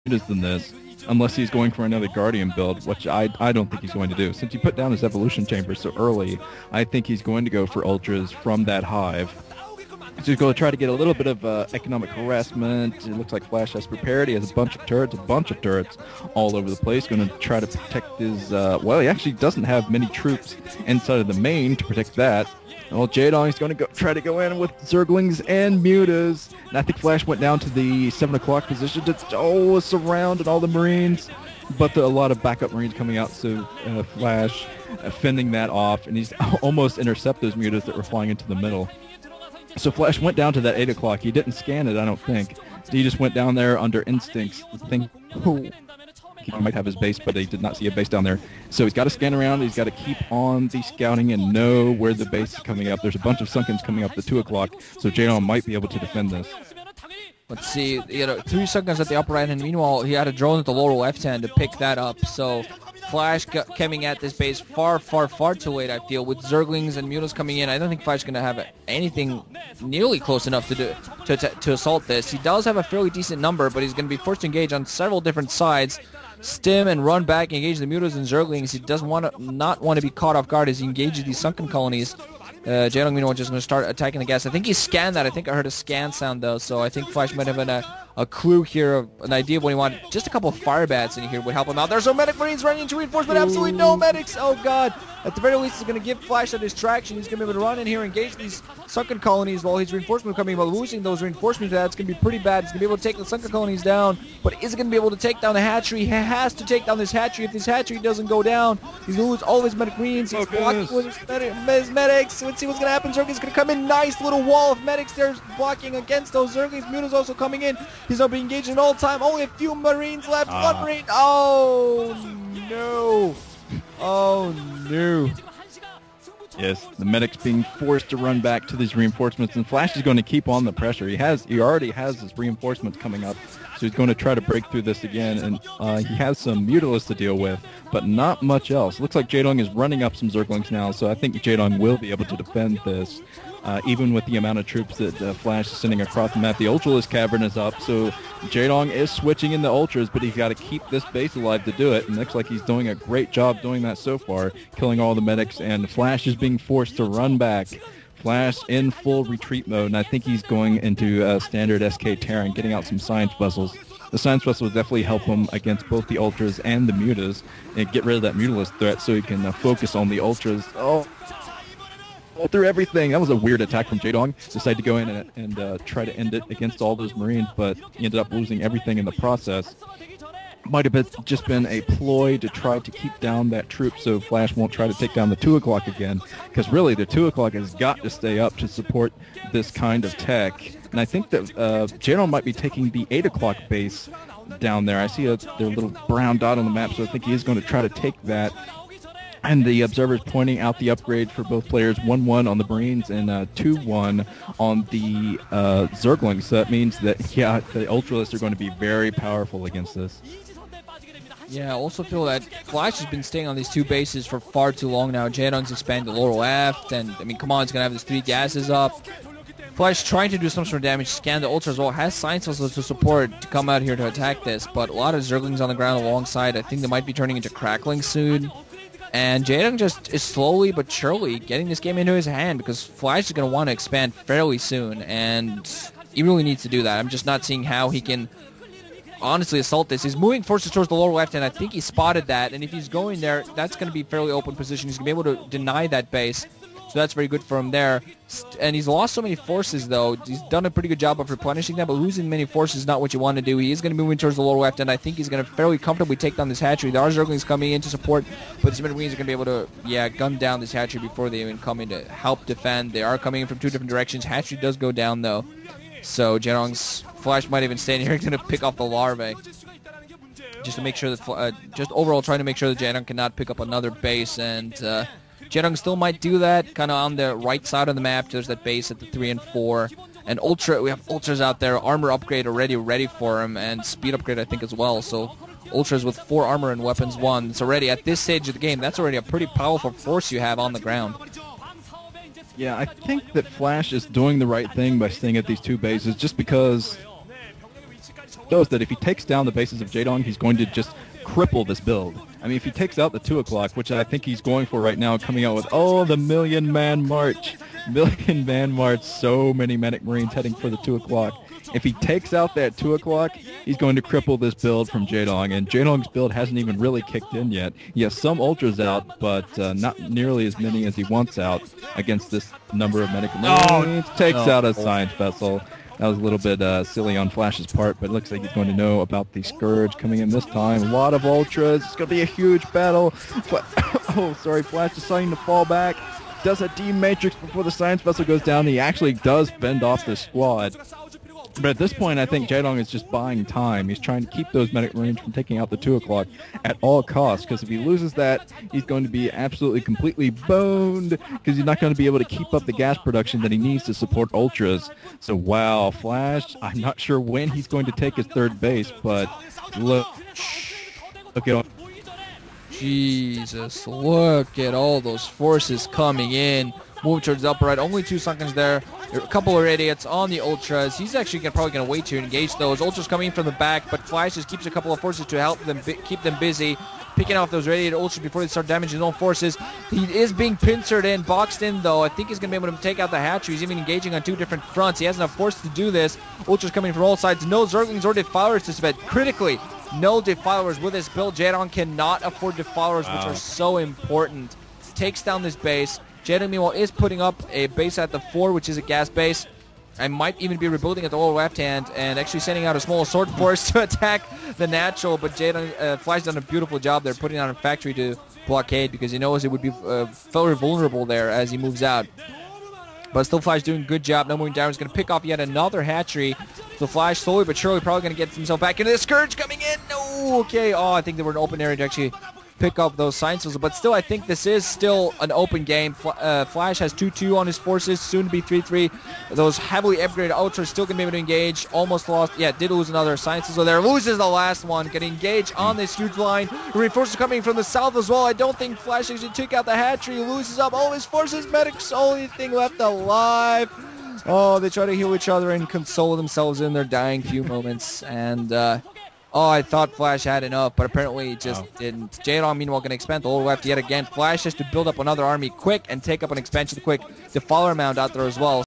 than this, unless he's going for another Guardian build, which I don't think he's going to do. Since he put down his Evolution Chamber so early, I think he's going to go for Ultras from that hive. So he's going to try to get a little bit of economic harassment. It looks like Flash has prepared. He has a bunch of turrets all over the place. Going to try to protect his... well, he actually doesn't have many troops inside of the main to protect that. Well, Jaedong is going to try to go in with Zerglings and Mutas. And I think Flash went down to the 7 o'clock position to surround all the Marines. But a lot of backup Marines coming out, so Flash fending that off. And he's almost intercept those Mutas that were flying into the middle. So Flash went down to that 8 o'clock. He didn't scan it, I don't think. He just went down there under instincts. He might have his base, but he did not see a base down there. So he's got to scan around. He's got to keep on the scouting and know where the base is coming up. There's a bunch of Sunkens coming up at 2 o'clock, so Jaedong might be able to defend this. Let's see, 3 Sunkens at the upper right, and meanwhile, he had a drone at the lower left hand to pick that up. So Flash coming at this base far too late, I feel, with Zerglings and Mutas coming in. I don't think Flash is going to have anything nearly close enough to assault this. He does have a fairly decent number, but he's going to be forced to engage on several different sides. Stim and run back, engage the Mutas and Zerglings. He doesn't not want to be caught off guard as he engages these sunken colonies. Jaedong, meanwhile, just going to start attacking the gas. I think he scanned that. I think I heard a scan sound, though, so I think Flash might have a clue here, an idea of what he wanted. Just a couple of fire bats in here would help him out. There's no medic Marines running into reinforcement. Absolutely no medics. Oh, God. At the very least, it's going to give Flash a distraction. He's going to be able to run in here, engage these sunken colonies while his reinforcements are coming. But losing those reinforcements, that's going to be pretty bad. He's going to be able to take the sunken colonies down, but is he going to be able to take down the hatchery? He has to take down this hatchery. If this hatchery doesn't go down, he's going to lose all of his medic Marines. He's blocking with his medics. Let's see what's going to happen. Zergling's going to come in. Nice little wall of medics there blocking against those Zerglings. Muta's also coming in. He's not being engaged at all time. Only a few Marines left. One Marine. Oh, no. Oh, no. Yes, the medic's being forced to run back to these reinforcements, and Flash is going to keep on the pressure. He already has his reinforcements coming up, so he's going to try to break through this again, and he has some Mutalisks to deal with, but not much else. Looks like Jaedong is running up some Zerglings now, so I think Jaedong will be able to defend this, even with the amount of troops that Flash is sending across the map. The Ultralisk Cavern is up, so Jaedong is switching in the Ultras, but he's got to keep this base alive to do it, and looks like he's doing a great job doing that so far, killing all the medics, and Flash is being forced to run back. Flash in full retreat mode, and I think he's going into standard SK Terran, getting out some science vessels. The science vessels definitely help him against both the Ultras and the Mutas, and get rid of that Mutalisk threat so he can focus on the Ultras. Through everything. That was a weird attack from Jaedong. Decided to go in and try to end it against all those Marines, but he ended up losing everything in the process. Might have just been a ploy to try to keep down that troop so Flash won't try to take down the 2 o'clock again, because really the 2 o'clock has got to stay up to support this kind of tech. And I think that Jaedong might be taking the 8 o'clock base down there. I see their little brown dot on the map, so I think he is going to try to take that. And the observer's pointing out the upgrade for both players, 1-1 on the Marines and 2-1 on the Zerglings. So that means that, yeah, the Ultralists are going to be very powerful against this. Yeah, I also feel that Flash has been staying on these 2 bases for far too long now. Jaedong's expanded the lower left, and, I mean, come on, he's going to have his 3 gases up. Flash trying to do some sort of damage, scan the Ultra as well, has science vessels to support to come out here to attack this, but a lot of Zerglings on the ground alongside. I think they might be turning into Crackling soon. And Jaedong just is slowly but surely getting this game into his hand, because Flash is going to want to expand fairly soon, and he really needs to do that. I'm just not seeing how he can honestly assault this. He's moving forces towards the lower left, and I think he spotted that, and if he's going there, that's going to be fairly open position. He's going to be able to deny that base, so that's very good for him there. And he's lost so many forces, though. He's done a pretty good job of replenishing them, but losing many forces is not what you want to do. He is going to be moving towards the lower left, and I think he's going to fairly comfortably take down this hatchery. There are Zerglings coming in to support, but the Marines are going to be able to, gun down this hatchery before they even come in to help defend. They are coming in from 2 different directions. Hatchery does go down, though. So Jaedong's Flash might even stay in here. He's going to pick off the larvae, just to make sure that, just overall trying to make sure that Jaedong cannot pick up another base, and Jaedong still might do that, kind of on the right side of the map. There's that base at the 3 and 4. And Ultra, we have Ultras out there, armor upgrade already ready for him, and speed upgrade I think as well. So Ultras with 4 armor and weapons 1. It's already, at this stage of the game, that's already a pretty powerful force you have on the ground. Yeah, I think that Flash is doing the right thing by staying at these 2 bases, just because shows that if he takes down the bases of Jaedong, he's going to just cripple this build. I mean, if he takes out the 2 o'clock, which I think he's going for right now, coming out with, oh, the million-man march. Million-man march, so many Medic Marines heading for the 2 o'clock. If he takes out that 2 o'clock, he's going to cripple this build from Jaedong, and Jaedong's build hasn't even really kicked in yet. He has some Ultras out, but not nearly as many as he wants out against this number of Medic Marines. Takes out a Science Vessel. That was a little bit silly on Flash's part, but it looks like he's going to know about the Scourge coming in this time. A lot of Ultras. It's going to be a huge battle. Flash deciding to fall back. Does a D-Matrix before the Science Vessel goes down. He actually does fend off the squad. But at this point, I think Jaedong is just buying time. He's trying to keep those Medic Marines from taking out the 2 o'clock at all costs, because if he loses that, he's going to be absolutely completely boned, because he's not going to be able to keep up the gas production that he needs to support Ultras. So, wow, Flash, I'm not sure when he's going to take his 3rd base, but look at Jesus, look at all those forces coming in. Move towards the upper right. Only 2 seconds there. A couple of idiots on the Ultras. He's actually probably going to wait to engage those. Ultras coming in from the back, but Flash just keeps a couple of forces to help them keep them busy, picking off those radiated Ultras before they start damaging his own forces. He is being pincered in, boxed in though. I think he's going to be able to take out the hatchery. He's even engaging on 2 different fronts. He has enough force to do this. Ultras coming from all sides. No Zerglings or Defilers to spend. Critically, no Defilers with this build. Jaedong cannot afford Defilers, which are so important. Takes down this base. Jaedong, meanwhile, is putting up a base at the 4, which is a gas base. I might even be rebuilding at the lower left hand and actually sending out a small sword force to attack the natural. But Jaedong, Flash done a beautiful job there, putting out a factory to blockade, because he knows it would be very vulnerable there as he moves out. But still, Flash doing a good job. No moving down. He's going to pick off yet another hatchery. So Flash slowly but surely probably going to get himself back into the Scourge coming in. No, okay. Oh, I think they were an open area to actually pick up those sciences, but still I think this is still an open game. Flash has 2-2 on his forces, soon to be 3-3. Those heavily upgraded Ultras still going to be able to engage. Almost lost, yeah, did lose another sciences so there. Loses the last one, can engage on this huge line. Reinforcements coming from the south as well. I don't think Flash actually took out the hatchery. He loses up all his forces. Medic's only thing left alive. Oh, they try to heal each other and console themselves in their dying few moments, and oh, I thought Flash had enough, but apparently it just didn't. Jaedong, meanwhile, going to expand the lower left yet again. Flash has to build up another army quick and take up an expansion quick. The follower mound out there as well.